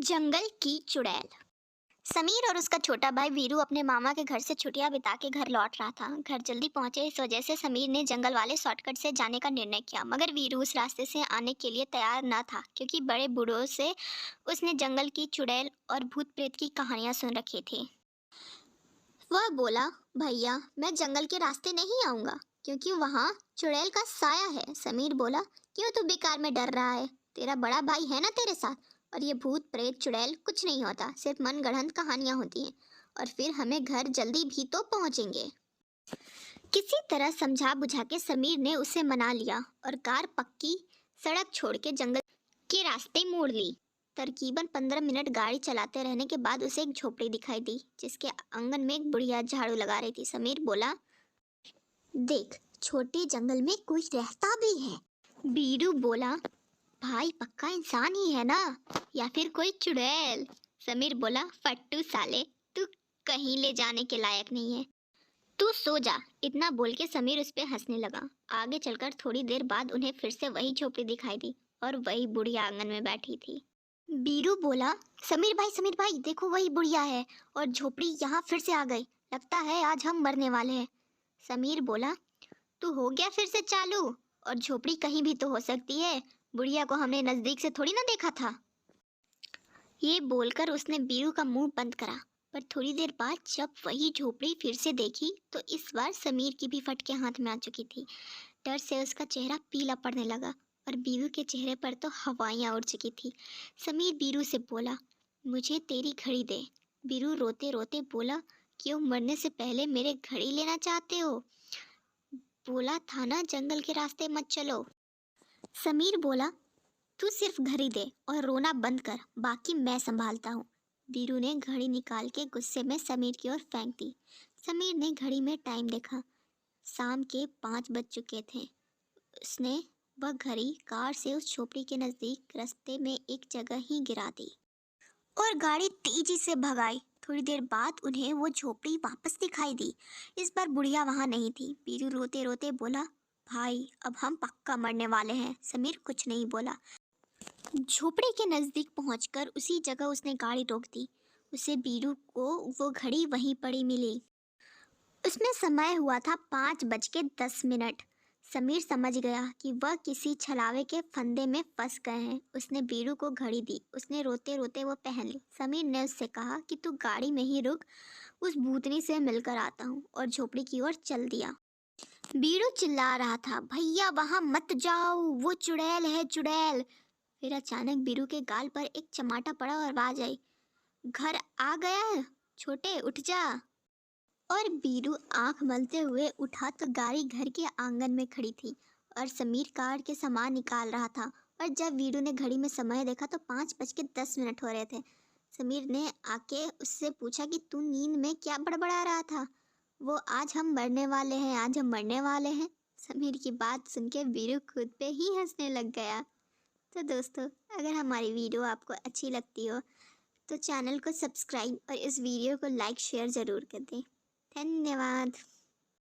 जंगल की चुड़ैल। समीर और उसका छोटा भाई वीरू अपने मामा के घर से छुट्टियां बिता के घर लौट रहा था। घर जल्दी पहुंचे इस वजह से समीर ने जंगल वाले शॉर्टकट से जाने का निर्णय किया, मगर वीरू उस रास्ते से आने के लिए तैयार न था क्योंकि बड़े बूढ़ों से उसने जंगल की चुड़ैल और भूत प्रेत की कहानियां सुन रखी थी। वह बोला, भैया मैं जंगल के रास्ते नहीं आऊंगा क्योंकि वहाँ चुड़ैल का साया है। समीर बोला, क्यों तू बेकार में डर रहा है? तेरा बड़ा भाई है ना तेरे साथ। और ये भूत प्रेत चुड़ैल कुछ नहीं होता, सिर्फ मनगढ़ंत कहानियां होती हैं। और फिर हमें घर जल्दी भी तो पहुंचेंगे। किसी तरह समझा बुझा के समीर ने उसे मना लिया और कार पक्की सड़क छोड़ के जंगल के रास्ते मोड़ ली। तकरीबन 15 मिनट गाड़ी चलाते रहने के बाद उसे एक झोपड़ी दिखाई दी जिसके आंगन में एक बुढ़िया झाड़ू लगा रही थी। समीर बोला, देख छोटे जंगल में कोई रहता भी है। बीरू बोला, भाई पक्का इंसान ही है ना, या फिर कोई चुड़ैल? समीर बोला, फट्टू साले, तू कहीं ले जाने के लायक नहीं है, तू सो जा। इतना बोल के समीर उस पे हंसने लगा। आगे चलकर थोड़ी देर बाद उन्हें फिर से वही झोपड़ी दिखाई दी और वही बुढ़िया आंगन में बैठी थी। बीरू बोला, समीर भाई देखो वही बुढ़िया है और झोपड़ी यहाँ फिर से आ गई। लगता है आज हम मरने वाले हैं। समीर बोला, तू हो गया फिर से चालू? और झोपड़ी कहीं भी तो हो सकती है, बुढ़िया को हमने नजदीक से थोड़ी ना देखा था। ये बोलकर उसने बीरू का मुंह बंद करा। पर थोड़ी देर बाद जब वही झोपड़ी फिर से देखी तो इस बार समीर की भी फटके हाथ में आ चुकी थी। डर से उसका चेहरा पीला पड़ने लगा और बीरू के चेहरे पर तो हवाइयाँ उड़ चुकी थी। समीर बीरू से बोला, मुझे तेरी घड़ी दे। बीरू रोते रोते बोला, क्यों मरने से पहले मेरे घड़ी लेना चाहते हो? बोला था ना जंगल के रास्ते मत चलो। समीर बोला, तू सिर्फ घड़ी दे और रोना बंद कर, बाकी मैं संभालता हूँ। बीरू ने घड़ी निकाल के गुस्से में समीर की ओर फेंक दी। समीर ने घड़ी में टाइम देखा, शाम के 5 बज चुके थे। उसने वह घड़ी कार से उस झोपड़ी के नज़दीक रास्ते में एक जगह ही गिरा दी और गाड़ी तेजी से भगाई। थोड़ी देर बाद उन्हें वो झोपड़ी वापस दिखाई दी। इस बार बुढ़िया वहाँ नहीं थी। बीरू रोते रोते बोला, भाई अब हम पक्का मरने वाले हैं। समीर कुछ नहीं बोला। झोपड़ी के नज़दीक पहुंचकर उसी जगह उसने गाड़ी रोक दी। उसे बीरू को वो घड़ी वहीं पड़ी मिली। उसमें समय हुआ था 5:10। समीर समझ गया कि वह किसी छलावे के फंदे में फंस गए हैं। उसने बीरू को घड़ी दी। उसने रोते रोते वो पहन ली। समीर ने उससे कहा कि तू गाड़ी में ही रुक, उस भूतनी से मिलकर आता हूँ, और झोपड़ी की ओर चल दिया। बीरू चिल्ला रहा था, भैया वहाँ मत जाओ, वो चुड़ैल है चुड़ैल। फिर अचानक बीरू के गाल पर एक चमाटा पड़ा और आवाज आई, घर आ गया है छोटे, उठ जा। और बीरू आंख मलते हुए उठा तो गाड़ी घर के आंगन में खड़ी थी और समीर कार के सामान निकाल रहा था। और जब बीरू ने घड़ी में समय देखा तो 5:10 हो रहे थे। समीर ने आके उससे पूछा कि तू नींद में क्या बड़बड़ा रहा था? वो, आज हम मरने वाले हैं, आज हम मरने वाले हैं। समीर की बात सुन के बीरू खुद पे ही हंसने लग गया। तो दोस्तों, अगर हमारी वीडियो आपको अच्छी लगती हो तो चैनल को सब्सक्राइब और इस वीडियो को लाइक शेयर ज़रूर कर दें। धन्यवाद।